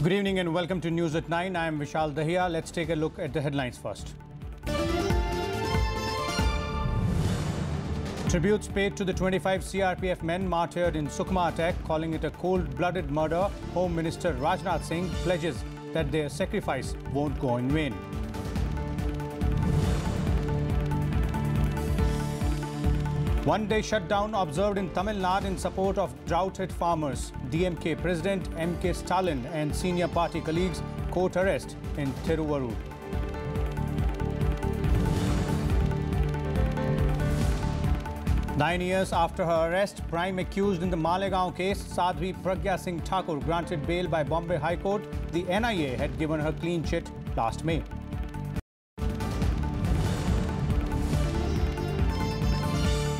Good evening and welcome to News at 9. I am Vishal Dahiya. Let's take a look at the headlines first. Tributes paid to the 25 CRPF men martyred in Sukma attack, calling it a cold-blooded murder. Home Minister Rajnath Singh pledges that their sacrifice won't go in vain. One-day shutdown observed in Tamil Nadu in support of drought-hit farmers. DMK President M.K. Stalin and senior party colleagues court arrest in Thiruvarur. Nine years after her arrest, prime accused in the Malaga case, Sadhvi Pragya Singh Thakur, granted bail by Bombay High Court. The NIA had given her clean chit last May.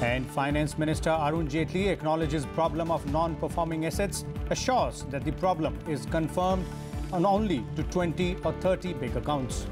And Finance Minister Arun Jaitly acknowledges problem of non-performing assets, assures that the problem is confirmed on only to 20 or 30 big accounts.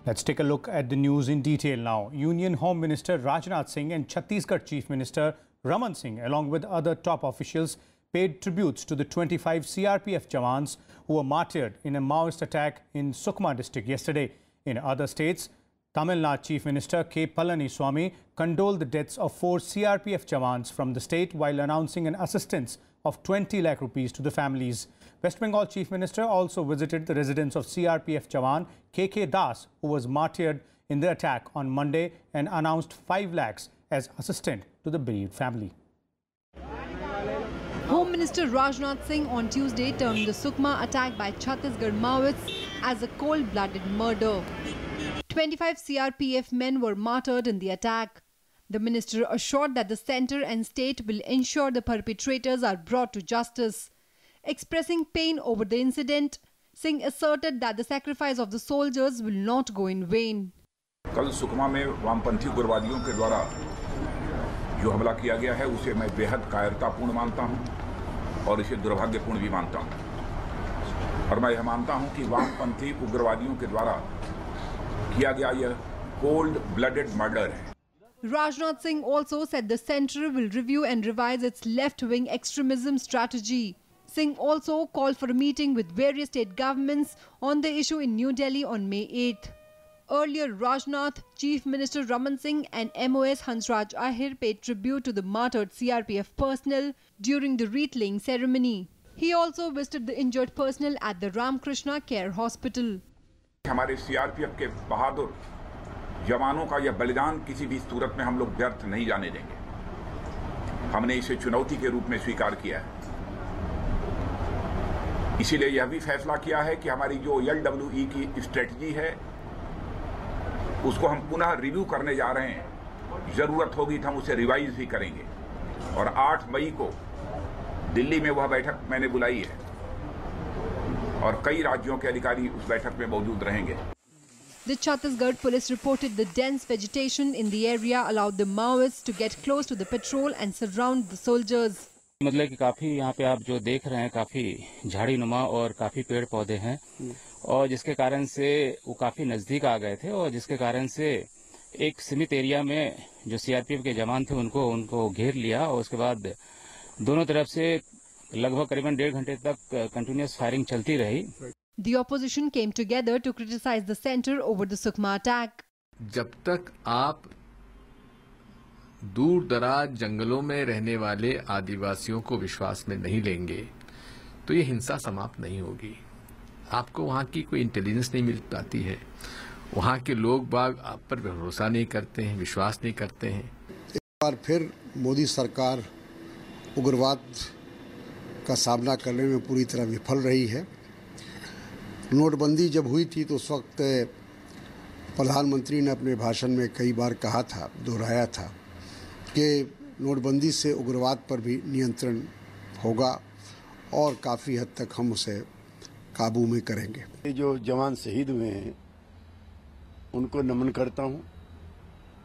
Let's take a look at the news in detail now. Union Home Minister Rajnath Singh and Chhattisgarh Chief Minister Raman Singh, along with other top officials, paid tributes to the 25 CRPF jawans who were martyred in a Maoist attack in Sukma district yesterday. In other states, Tamil Nadu Chief Minister K. Palaniswamy condoled the deaths of 4 CRPF jawans from the state while announcing an assistance of 20 lakh rupees to the families. West Bengal Chief Minister also visited the residence of CRPF jawan K.K. Das, who was martyred in the attack on Monday, and announced 5 lakhs as assistance to the bereaved family. Home Minister Rajnath Singh on Tuesday termed the Sukma attack by Chhattisgarh Maoists as a cold-blooded murder. 25 CRPF men were martyred in the attack. The minister assured that the centre and state will ensure the perpetrators are brought to justice. Expressing pain over the incident, Singh asserted that the sacrifice of the soldiers will not go in vain. कल सुकमा में वामपंथी उग्रवादियों के द्वारा जो हमला किया गया है उसे मैं बेहद कायरतापूर्ण मानता हूं और इसे दुर्भाग्यपूर्ण भी मानता हूं और मैं यह मानता हूं कि वामपंथी उग्रवादियों के द्वारा किया गया यह कोल्ड ब्लडेड मर्डर है. Rajnath Singh also said the centre will review and revise its left-wing extremism strategy. Singh also called for a meeting with various state governments on the issue in New Delhi on May 8th. Earlier, Rajnath, Chief Minister Raman Singh and MOS Hansraj Ahir paid tribute to the martyred CRPF personnel during the wreath-laying ceremony. He also visited the injured personnel at the Ramakrishna Care Hospital. हमारे CRPF के बहादुर जवानों का यह बलिदान किसी भी सूरत में हम लोग व्यर्थ नहीं जाने देंगे. हमने इसे चुनौती के रूप में स्वीकार किया है. इसीलिए यह भी फैसला किया है कि हमारी जो LWE की स्ट्रेटजी है उसको हम पुनः रिव्यू करने जा रहे हैं. जरूरत होगी तो हम उसे रिवाइज भी करेंगे और 8 मई को दिल्ली में वह बैठक मैंने बुलाई है और कई राज्यों के अधिकारी उस बैठक में मौजूद रहेंगे. The Chhattisgarh police reported the dense vegetation in the area allowed the Maoists to get close to the patrol and surround the soldiers. मतलब कि काफी यहाँ पे आप जो देख रहे हैं काफी झाड़ी नुमा और काफी पेड़ पौधे हैं और जिसके कारण से वो काफी नजदीक आ गए थे और जिसके कारण से एक सीमित एरिया में जो CRPF के जवान थे उनको घेर लिया और उसके बाद दोनों तरफ से लगभग करीबन 1.5 घंटे तक कंटिन्यूअस फायरिंग चलती रही. The opposition came together to criticize the centre over the Sukma attack. जब तक आप दूर दराज जंगलों में रहने वाले आदिवासियों को विश्वास में नहीं लेंगे तो ये हिंसा समाप्त नहीं होगी. आपको वहाँ की कोई इंटेलिजेंस नहीं मिल पाती है. वहाँ के लोग बाग आप पर भरोसा नहीं करते हैं, विश्वास नहीं करते हैं. एक बार फिर मोदी सरकार उग्रवाद का सामना करने में पूरी तरह विफल रही है. नोटबंदी जब हुई थी तो उस वक्त प्रधानमंत्री ने अपने भाषण में कई बार कहा था, दोहराया था कि नोटबंदी से उग्रवाद पर भी नियंत्रण होगा और काफ़ी हद तक हम उसे काबू में करेंगे. ये जो जवान शहीद हुए हैं उनको नमन करता हूं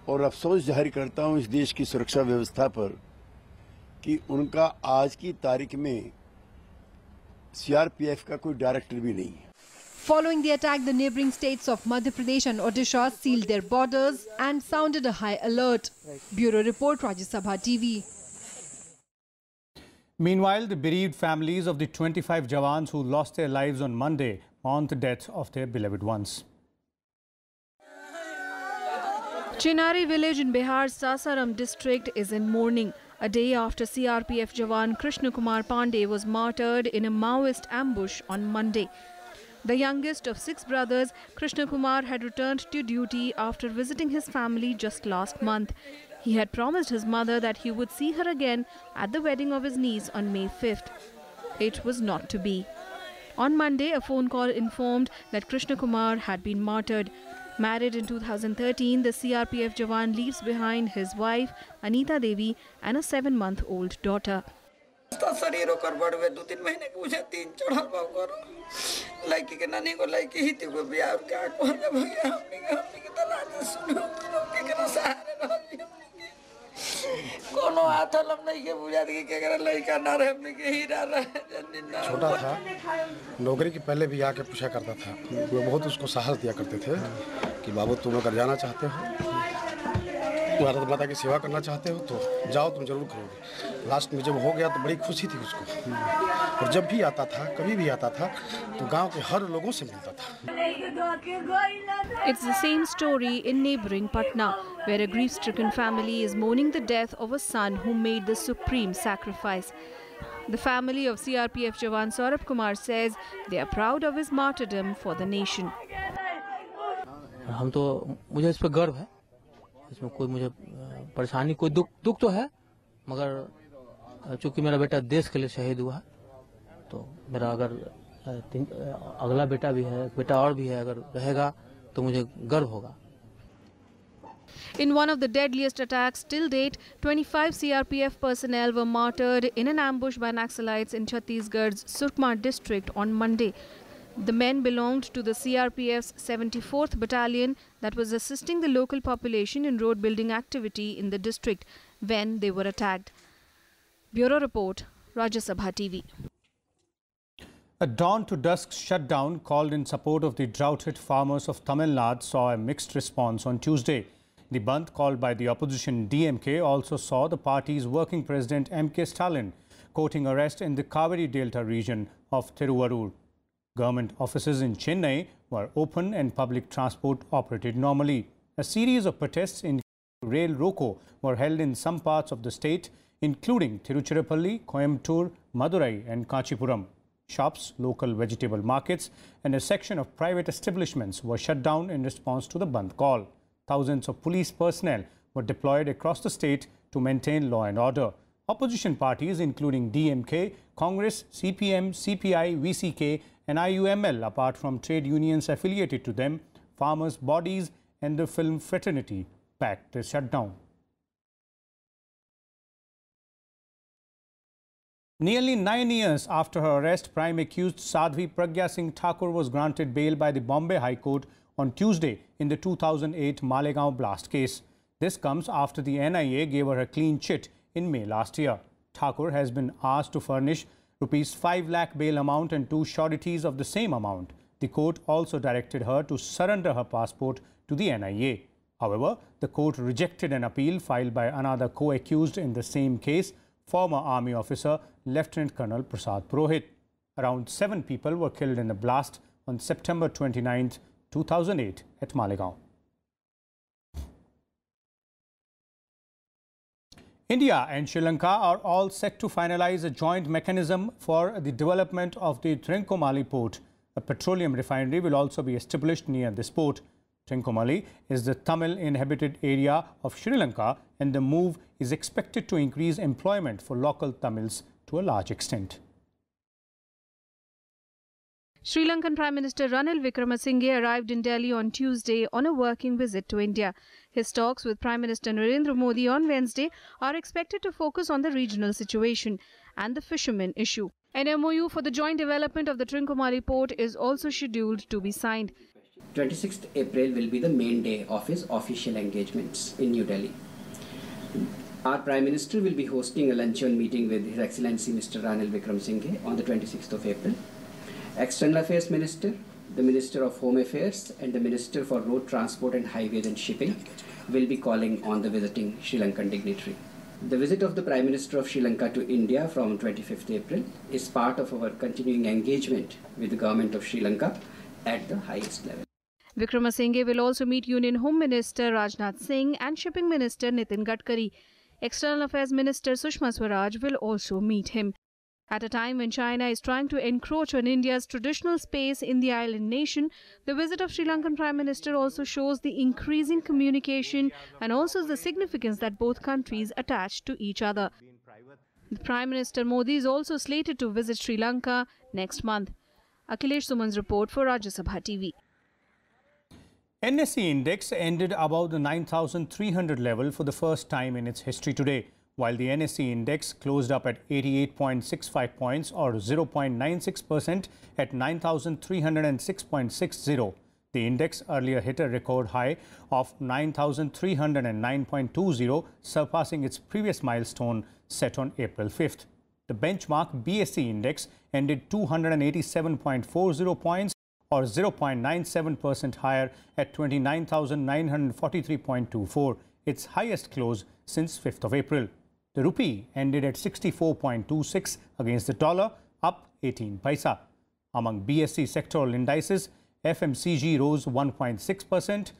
और अफसोस जाहिर करता हूं इस देश की सुरक्षा व्यवस्था पर कि उनका आज की तारीख में CRPF का कोई डायरेक्टर भी नहीं है. Following the attack, the neighbouring states of Madhya Pradesh and Odisha sealed their borders and sounded a high alert. Bureau Report, Rajya Sabha TV. Meanwhile, the bereaved families of the 25 Jawans who lost their lives on Monday mourn the death of their beloved ones. Chinari village in Bihar's Sasaram district is in mourning, a day after CRPF Jawan Krishna Kumar Pandey was martyred in a Maoist ambush on Monday. The youngest of 6 brothers, Krishna Kumar had returned to duty after visiting his family just last month. He had promised his mother that he would see her again at the wedding of his niece on May 5th. It was not to be. On Monday, a phone call informed that Krishna Kumar had been martyred. Married in 2013, the CRPF Jawan leaves behind his wife, Anita Devi, and a 7-month-old daughter. छोटा था, नौकरी के पहले भी आके पूछा करता था। वो बहुत उसको साहस दिया करते थे कि बाबू तुम अगर जाना चाहते हो, भारत माता की सेवा करना चाहते हो तो जाओ, तुम जरूर करोगे। लास्ट में जब हो गया तो बड़ी खुशी थी उसको, और जब भी आता था, कभी भी आता था तो गांव के हर लोगों से मिलता था। It's the same story in neighboring Patna, where a grief-stricken family is mourning the death of a son who made the supreme sacrifice. The family of CRPF Jawan Saurabh Kumar says they are proud of his martyrdom for the nation. मुझे इस पर गर्व है, इसमें कोई मुझे परेशानी, कोई दुख तो है, मगर चूंकि मेरा बेटा देश के लिए शहीद हुआ है, तो मेरा अगर अगला बेटा भी है, बेटा और भी है, अगर रहेगा तो मुझे गर्व होगा. In one of the deadliest attacks till date, 25 CRPF personnel were martyred in an ambush by Naxalites in Chhattisgarh's Surkma district on Monday. The men belonged to the CRPF's 74th Battalion that was assisting the local population in road building activity in the district when they were attacked. Bureau Report, Rajya Sabha TV. A dawn to dusk shutdown called in support of the drought-hit farmers of Tamil Nadu saw a mixed response on Tuesday. The bandh called by the opposition DMK also saw the party's working president MK Stalin courting arrest in the Kaveri Delta region of Thiruvarur. Government offices in Chennai were open and public transport operated normally. A series of protests in rail roko were held in some parts of the state, including Tiruchirappalli, Coimbatore, Madurai and Kanchipuram. Shops, local vegetable markets and a section of private establishments were shut down in response to the bandh call. Thousands of police personnel were deployed across the state to maintain law and order. Opposition parties including DMK, Congress, CPM, CPI, VCK and IUML, apart from trade unions affiliated to them, farmers' bodies and the film fraternity, backed the shutdown. Nearly 9 years after her arrest, prime accused Sadhvi Pragya Singh Thakur was granted bail by the Bombay High Court on Tuesday in the 2008 Malegaon blast case. This comes after the NIA gave her a clean chit in May last year. Thakur has been asked to furnish ₹5 lakh bail amount and 2 sureties of the same amount. The court also directed her to surrender her passport to the NIA. However, the court rejected an appeal filed by another co-accused in the same case, former army officer Lieutenant Colonel Prasad Purohit. Around 7 people were killed in the blast on September 29, 2008 at Malaga. India and Sri Lanka are all set to finalize a joint mechanism for the development of the Trincomalee port. A petroleum refinery will also be established near this port. Trincomalee is the Tamil inhabited area of Sri Lanka, and the move is expected to increase employment for local Tamils to a large extent. Sri Lankan Prime Minister Ranil Wickremesinghe arrived in Delhi on Tuesday on a working visit to India. His talks with Prime Minister Narendra Modi on Wednesday are expected to focus on the regional situation and the fishermen issue. An MOU for the joint development of the Trincomalee port is also scheduled to be signed. 26th April will be the main day of his official engagements in New Delhi. Our Prime Minister will be hosting a luncheon meeting with His Excellency Mr. Ranil Wickremesinghe on the 26th of April. External Affairs Minister, the Minister of Home Affairs and the Minister for Road Transport and Highways and Shipping will be calling on the visiting Sri Lankan dignitary. The visit of the Prime Minister of Sri Lanka to India from 25th April is part of our continuing engagement with the government of Sri Lanka at the highest level. Vikramasinghe will also meet Union Home Minister Rajnath Singh and Shipping Minister Nitin Gadkari. External Affairs Minister Sushma Swaraj will also meet him. At a time when China is trying to encroach on India's traditional space in the island nation, the visit of Sri Lankan Prime Minister also shows the increasing communication and also the significance that both countries attach to each other. The Prime Minister Modi is also slated to visit Sri Lanka next month. Akhilesh Suman's report for Rajya Sabha TV. NSE index ended above the 9,300 level for the first time in its history today, while the NSE index closed up at 88.65 points or 0.96% at 9,306.60. The index earlier hit a record high of 9,309.20, surpassing its previous milestone set on April 5th. The benchmark BSE index ended 287.40 points or 0.97% higher at 29,943.24, its highest close since 5th of April. The rupee ended at 64.26 against the dollar, up 18 paisa. Among BSE sectoral indices, FMCG rose 1.6%,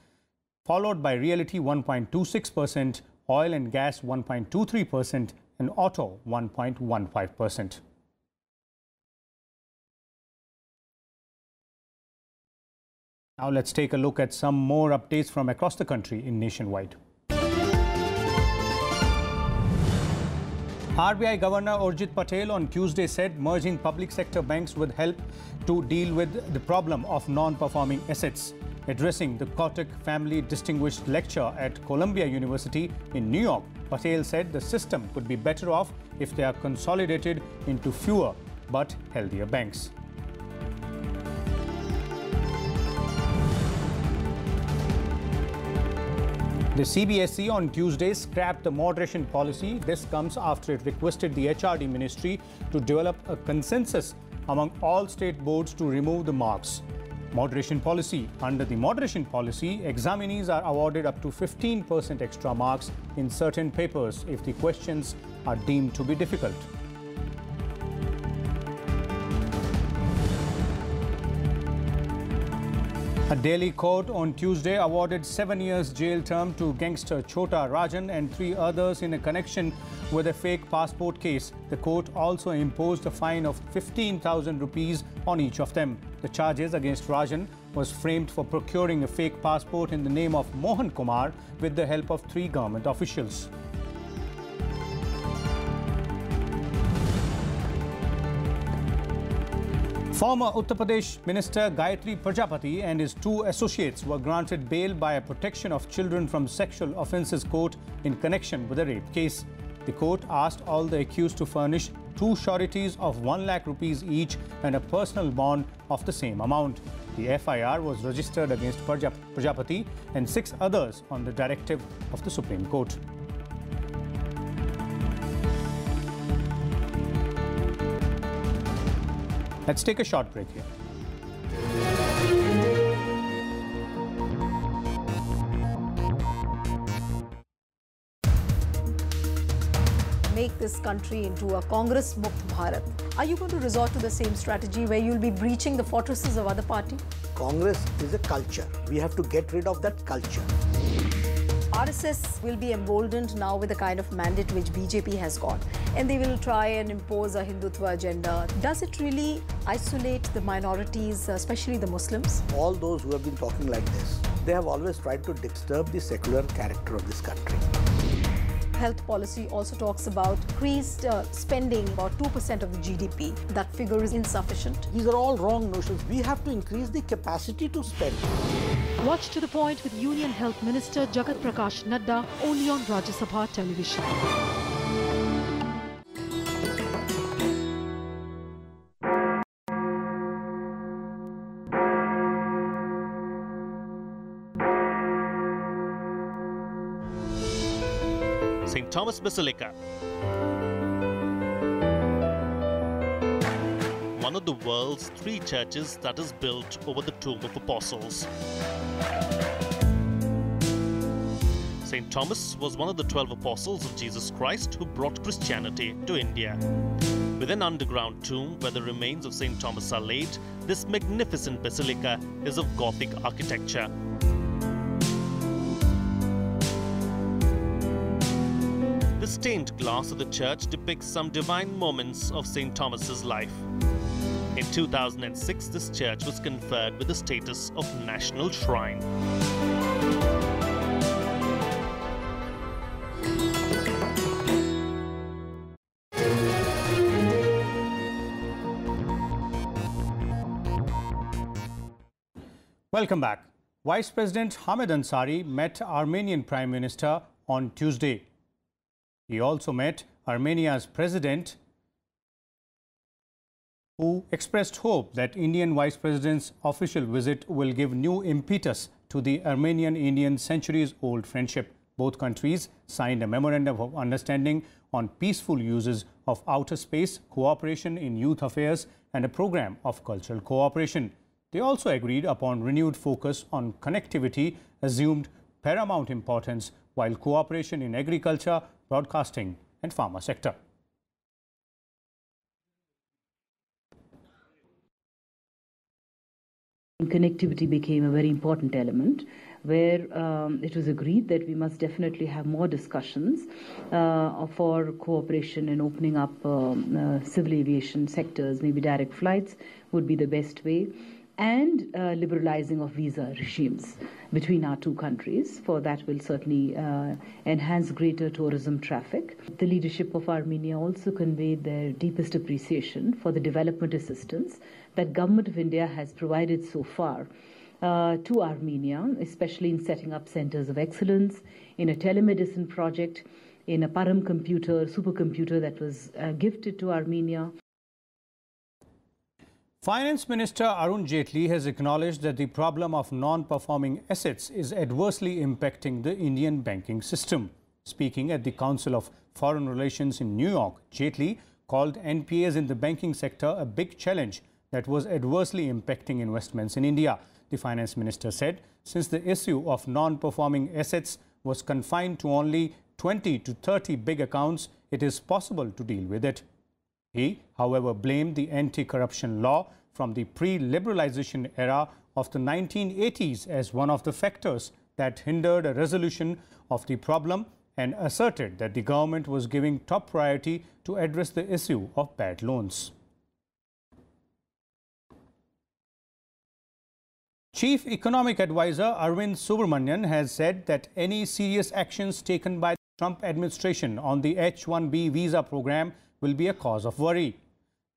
followed by realty 1.26%, oil and gas 1.23%, and auto 1.15%. Now let's take a look at some more updates from across the country in Nationwide. RBI Governor Urjit Patel on Tuesday said merging public sector banks would help to deal with the problem of non-performing assets. Addressing the Kotak Family Distinguished Lecture at Columbia University in New York, Patel said the system could be better off if they are consolidated into fewer but healthier banks. The CBSE on Tuesday scrapped the moderation policy. This comes after it requested the HRD ministry to develop a consensus among all state boards to remove the marks. Moderation policy. Under the moderation policy, examinees are awarded up to 15% extra marks in certain papers if the questions are deemed to be difficult. A Delhi court on Tuesday awarded 7 years jail term to gangster Chota Rajan and 3 others in a connection with a fake passport case. The court also imposed a fine of 15,000 rupees on each of them. The charges against Rajan was framed for procuring a fake passport in the name of Mohan Kumar with the help of 3 government officials. Former Uttar Pradesh Minister Jaitly and his 2 associates were granted bail by a Protection of Children from Sexual Offences Court in connection with a rape case. The court asked all the accused to furnish 2 sureties of 1 lakh rupees each and a personal bond of the same amount. The FIR was registered against Prajapati and 6 others on the directive of the Supreme Court. Let's take a short break here. Make this country into a Congress Mukt Bharat. Are you going to resort to the same strategy where you'll be breaching the fortresses of other parties? Congress is a culture. We have to get rid of that culture. RSS will be emboldened now with the kind of mandate which BJP has got, and they will try and impose a Hindutva agenda. Does it really isolate the minorities, especially the Muslims? All those who have been talking like this, they have always tried to disturb the secular character of this country. Health policy also talks about increased spending, about 2% of the GDP. That figure is insufficient. These are all wrong notions. We have to increase the capacity to spend. Watch To The Point with Union Health Minister Jagat Prakash Nadda only on Rajya Sabha television. St. Thomas Basilica. One of the world's 3 churches that is built over the Tomb of Apostles. St. Thomas was one of the 12 apostles of Jesus Christ who brought Christianity to India. With an underground tomb where the remains of St. Thomas are laid, this magnificent basilica is of Gothic architecture. The stained glass of the church depicts some divine moments of St. Thomas's life. In 2006, this church was conferred with the status of national shrine. Welcome back. Vice President Hamid Ansari met Armenian Prime Minister on Tuesday. He also met Armenia's president, who expressed hope that Indian Vice President's official visit will give new impetus to the Armenian-Indian centuries-old friendship. Both countries signed a memorandum of understanding on peaceful uses of outer space, cooperation in youth affairs, and a program of cultural cooperation. They also agreed upon renewed focus on connectivity, assumed paramount importance, while cooperation in agriculture, broadcasting, and pharma sector. Connectivity became a very important element, where it was agreed that we must definitely have more discussions for cooperation in opening up civil aviation sectors. Maybe direct flights would be the best way, and liberalizing of visa regimes between our two countries. For that will certainly enhance greater tourism traffic. The leadership of Armenia also conveyed their deepest appreciation for the development assistance that Government of India has provided so far to Armenia, especially in setting up centers of excellence, in a telemedicine project, in a Param computer, supercomputer that was gifted to Armenia. Finance Minister Arun Jaitly has acknowledged that the problem of non-performing assets is adversely impacting the Indian banking system. Speaking at the Council of Foreign Relations in New York, Jaitly called NPAs in the banking sector a big challenge that was adversely impacting investments in India. The Finance Minister said since the issue of non-performing assets was confined to only 20 to 30 big accounts, it is possible to deal with it. He, however, blamed the anti-corruption law from the pre-liberalization era of the 1980s as one of the factors that hindered a resolution of the problem, and asserted that the government was giving top priority to address the issue of bad loans. Chief Economic Advisor Arvind Subramanian has said that any serious actions taken by the Trump administration on the H-1B visa program will be a cause of worry.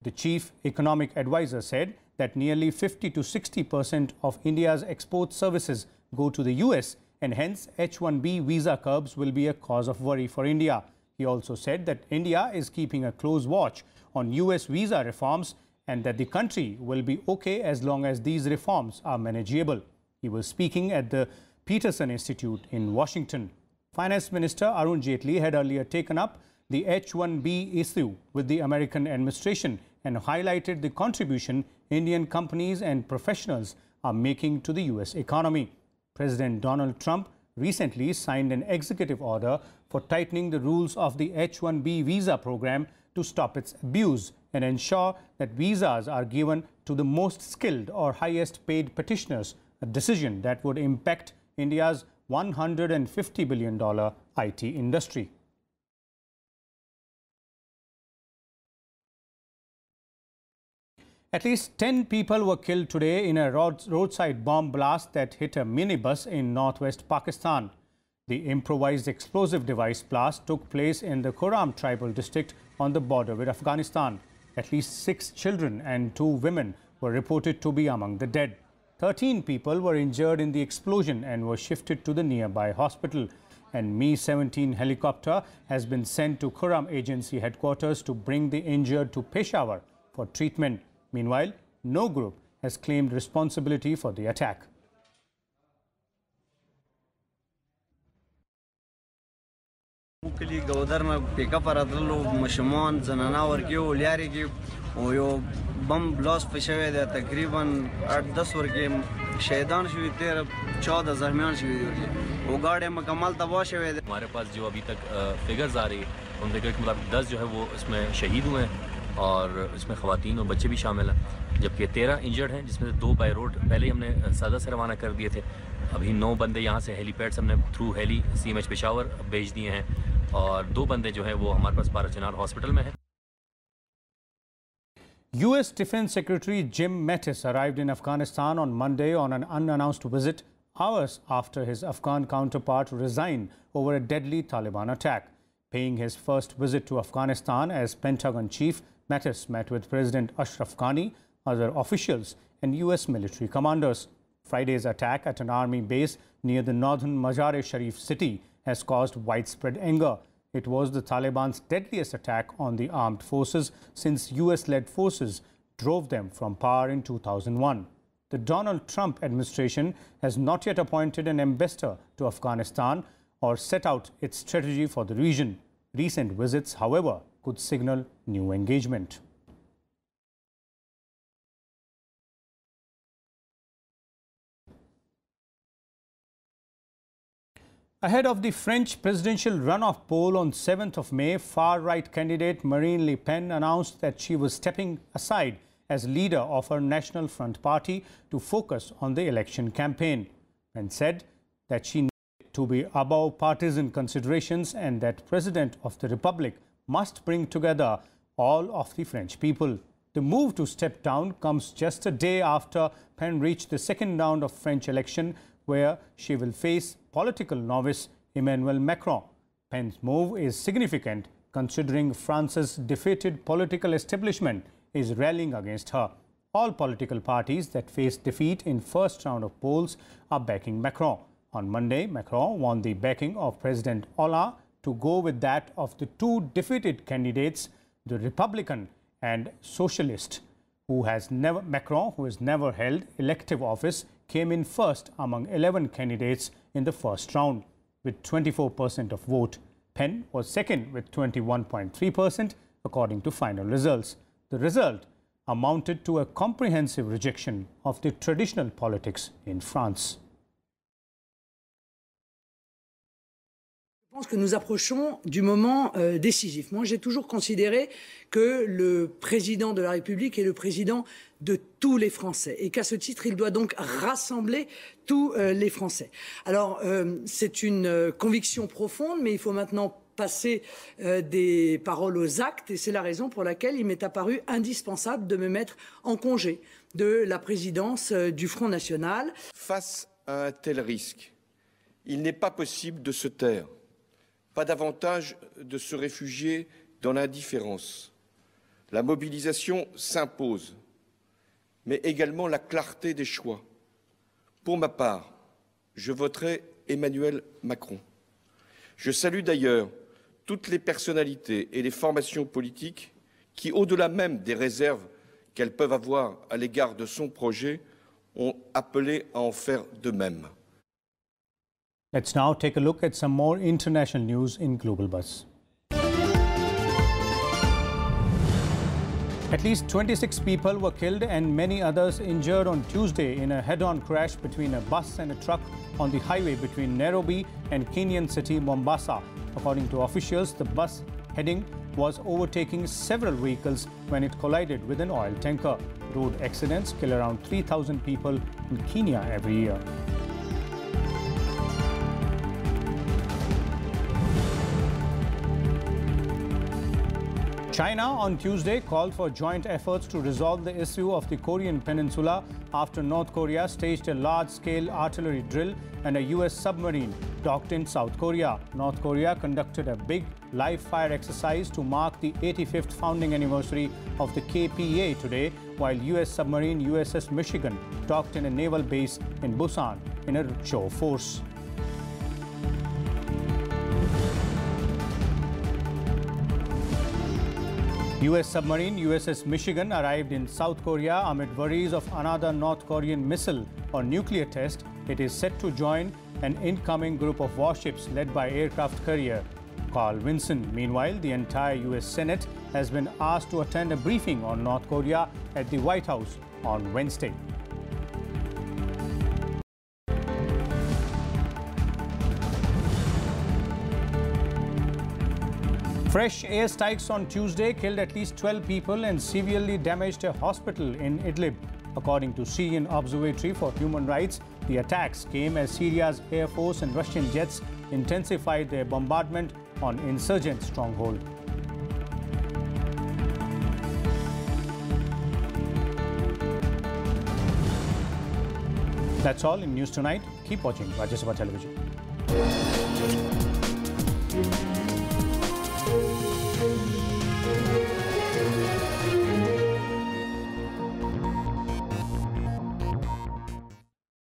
The Chief Economic Advisor said that nearly 50 to 60% of India's export services go to the US, and hence H-1B visa curbs will be a cause of worry for India. He also said that India is keeping a close watch on US visa reforms and that the country will be okay as long as these reforms are manageable. He was speaking at the Peterson Institute in Washington. Finance Minister Arun Jaitly had earlier taken up the H-1B issue with the American administration and highlighted the contribution Indian companies and professionals are making to the US economy. President Donald Trump recently signed an executive order for tightening the rules of the H-1B visa program to stop its abuse and ensure that visas are given to the most skilled or highest paid petitioners, a decision that would impact India's $150 billion IT industry. At least 10 people were killed today in a roadside bomb blast that hit a minibus in northwest Pakistan. The improvised explosive device blast took place in the Kuram tribal district on the border with Afghanistan. At least 6 children and 2 women were reported to be among the dead. 13 people were injured in the explosion and were shifted to the nearby hospital. An Mi-17 helicopter has been sent to Kuram agency headquarters to bring the injured to Peshawar for treatment. Meanwhile, no group has claimed responsibility for the attack. کلی ګودر نه پیکاپ راتللو مشمان زنانا ورکیو لیارې کې او یو بم بلاست په شوی دی تقریبا 8-10 ورکې شهیدان شوي 13-14 زخمیان شوي دي वो गाड़ी मुकम्मल तबाह शवे है। हमारे पास जो अभी तक figures आ रही है उन फिगर्स के मुताबिक 10 जो है वो इसमें शहीद हुए हैं और इसमें ख़वातीन और बच्चे भी शामिल हैं, जबकि 13 इंजर्ड हैं, जिसमें से 2 बाई रोड पहले ही हमने सदर से रवाना कर दिए थे। अभी 9 बंदे यहाँ से हेलीपैड से हमने थ्रू हेली CMH पेशावर भेज दिए हैं और 2 बंदे जो हैं वो हमारे पास पाराचनार हॉस्पिटल में हैं। US Defense Secretary Jim Mattis arrived in Afghanistan on Monday on an unannounced visit, hours after his Afghan counterpart resigned over a deadly Taliban attack. Paying his first visit to Afghanistan as Pentagon chief, Mattis met with President Ashraf Ghani, other officials and US military commanders. Friday's attack at an army base near the northern Mazar-e-Sharif city has caused widespread anger. It was the Taliban's deadliest attack on the armed forces since US-led forces drove them from power in 2001. The Donald Trump administration has not yet appointed an ambassador to Afghanistan or set out its strategy for the region. Recent visits, however, could signal new engagement. Ahead of the French presidential runoff poll on 7th of May, far-right candidate Marine Le Pen announced that she was stepping aside as leader of her National Front party to focus on the election campaign, and said that she needed to be above partisan considerations and that President of the Republic must bring together all of the French people. The move to step down comes just a day after Pen reached the second round of French election, where she will face political novice Emmanuel Macron. Pen's move is significant considering France's defeated political establishment is rallying against her. All political parties that faced defeat in first round of polls are backing Macron. On Monday, Macron won the backing of President Hollande to go with that of the 2 defeated candidates, the Republican and Socialist, Macron, who has never held elective office, came in first among 11 candidates in the first round with 24% of vote. Pen was second with 21.3% according to final results. The result amounted to a comprehensive rejection of the traditional politics in France. Je pense que nous approchons du moment décisif. Moi, j'ai toujours considéré que le président de la République est le président de tous les Français et qu'à ce titre, il doit donc rassembler tous les Français. Alors, c'est une conviction profonde, mais il faut maintenant passer des paroles aux actes et c'est la raison pour laquelle il m'est apparu indispensable de me mettre en congé de la présidence du Front National. Face à un tel risque, il n'est pas possible de se taire. Pas davantage de se réfugier dans l'indifférence. La mobilisation s'impose, mais également la clarté des choix. Pour ma part, je voterai Emmanuel Macron. Je salue d'ailleurs toutes les personnalités et les formations politiques qui, au-delà même des réserves qu'elles peuvent avoir à l'égard de son projet, ont appelé à en faire de même. Let's now take a look at some more international news in Global Buzz. At least 26 people were killed and many others injured on Tuesday in a head-on crash between a bus and a truck on the highway between Nairobi and Kenyan city Mombasa. According to officials, the bus heading was overtaking several vehicles when it collided with an oil tanker. Road accidents kill around 3,000 people in Kenya every year. China on Tuesday called for joint efforts to resolve the issue of the Korean Peninsula after North Korea staged a large-scale artillery drill and a US submarine docked in South Korea. North Korea conducted a big live-fire exercise to mark the 85th founding anniversary of the KPA today, while US submarine USS Michigan docked in a naval base in Busan in a show of force. US submarine USS Michigan arrived in South Korea amid worries of another North Korean missile or nuclear test. It is set to join an incoming group of warships led by aircraft carrier Carl Vinson. Meanwhile, the entire US Senate has been asked to attend a briefing on North Korea at the White House on Wednesday. Fresh airstrikes on Tuesday killed at least 12 people and severely damaged a hospital in Idlib. According to Syrian Observatory for Human Rights, the attacks came as Syria's Air Force and Russian jets intensified their bombardment on insurgent stronghold. That's all in News Tonight. Keep watching Rajya Sabha Television.